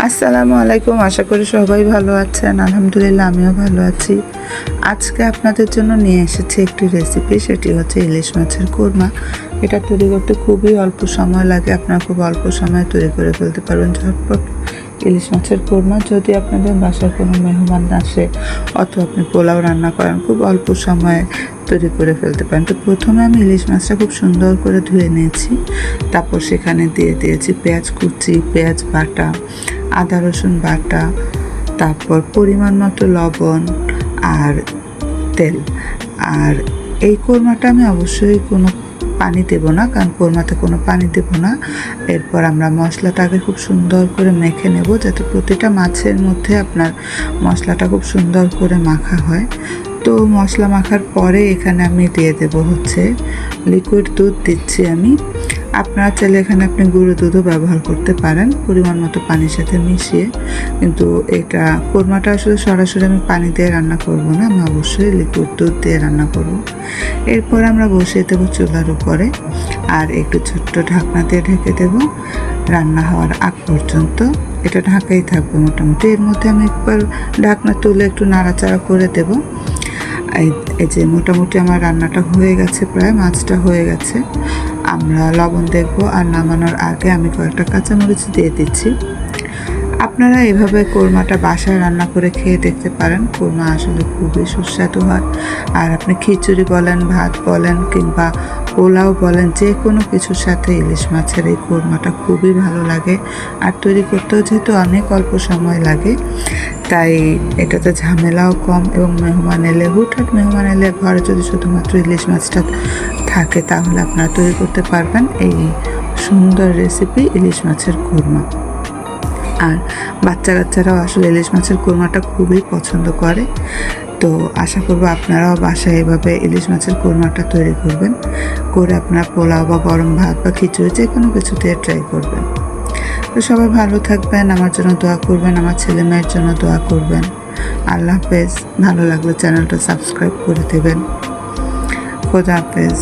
আসসালামু আলাইকুম। আশা করি সবাই ভালো আছেন। আলহামদুলিল্লাহ আমিও ভালো আছি। আজকে আপনাদের জন্য নিয়ে এসেছি একটি রেসিপি, সেটি হচ্ছে ইলিশ মাছের কোরমা। এটা তৈরি করতে খুবই অল্প সময় লাগে, আপনারা খুব অল্প সময়ে তৈরি করে ফেলতে পারবেন ঝটপট ইলিশ মাছের কোরমা। যদি আপনাদের বাসায় কোনো মেহমান আসে অথবা আপনি পোলাও রান্না করেন, খুব অল্প সময়ে তৈরি করে ফেলতে পারেন। তো প্রথমে আমি ইলিশ মাছটা খুব সুন্দর করে ধুয়ে নিয়েছি, তারপর সেখানে দিয়ে দিয়েছি পেঁয়াজ কুচি, পেঁয়াজ বাটা, আদা রসুন বাটা, তারপর পরিমাণ মতো লবণ আর তেল। আর এই কোরমাটা আমি অবশ্যই কোনো পানি দেব না, কারণ কোরমাতে কোনো পানি দেব না। এরপর আমরা মশলাটাকে খুব সুন্দর করে মেখে নেব, যাতে প্রতিটা মাছের মধ্যে আপনার মশলাটা খুব সুন্দর করে মাখা হয়। তো মশলা মাখার পরে এখানে আমি দিয়ে দেব হচ্ছে লিকুইড দুধ দিচ্ছি আমি। আপনারা চাইলে এখানে আপনি গুঁড়ো দুধও ব্যবহার করতে পারেন পরিমাণ মতো পানির সাথে মিশিয়ে, কিন্তু এটা কোরমাটা আসলে সরাসরি আমি পানি দিয়ে রান্না করব না, আমি অবশ্যই লিকুইড দুধ দিয়ে রান্না করব। এরপর আমরা বসিয়ে দেবো চুলার উপরে, আর একটু ছোট্ট ঢাকনা দিয়ে ঢেকে দেব রান্না হওয়ার আগ পর্যন্ত। এটা ঢাকাই থাকবে মোটামুটি। এর মধ্যে আমি একবার ঢাকনা তুলে একটু নাড়াচাড়া করে দেব। এই যে মোটামুটি আমার রান্নাটা হয়ে গেছে, প্রায় মাছটা হয়ে গেছে। আমরা লবণ দেখব, আর নামানোর আগে আমি কয়েকটা কাঁচামরিচ দিয়ে দিচ্ছি। আপনারা এভাবে কোরমাটা বাসায় রান্না করে খেয়ে দেখতে পারেন। কোরমা আসলে খুবই সুস্বাদু হয়। আর আপনি খিচুড়ি বলেন, ভাত বলেন, কিংবা পোলাও বলেন, যে কোনো কিছুর সাথে ইলিশ মাছের এই কোরমাটা খুবই ভালো লাগে। আর তৈরি করতেও যেহেতু অনেক অল্প সময় লাগে, তাই এটাতে ঝামেলাও কম। এবং মেহমান এলে, হুটহাট মেহমান এলে ঘরে যদি শুধুমাত্র ইলিশ মাছটা থাকে, তাহলে আপনারা তৈরি করতে পারবেন এই সুন্দর রেসিপি ইলিশ মাছের কোরমা। আর বাচ্চা কাচ্চারাও আসলে ইলিশ মাছের কোরমাটা খুবই পছন্দ করে। তো আশা করব আপনারাও বাসায় এভাবে ইলিশ মাছের কোরমাটা তৈরি করবেন, করে আপনারা পোলাও বা গরম ভাত বা খিচুড়ি যে কোনো কিছু দিয়ে ট্রাই করবেন। তো সবাই ভালো থাকবেন, আমার জন্য দোয়া করবেন, আমার ছেলে মেয়ের জন্য দোয়া করবেন। আল্লাহ হাফেজ। ভালো লাগলে চ্যানেলটা সাবস্ক্রাইব করে দেবেন। খোদা হাফেজ।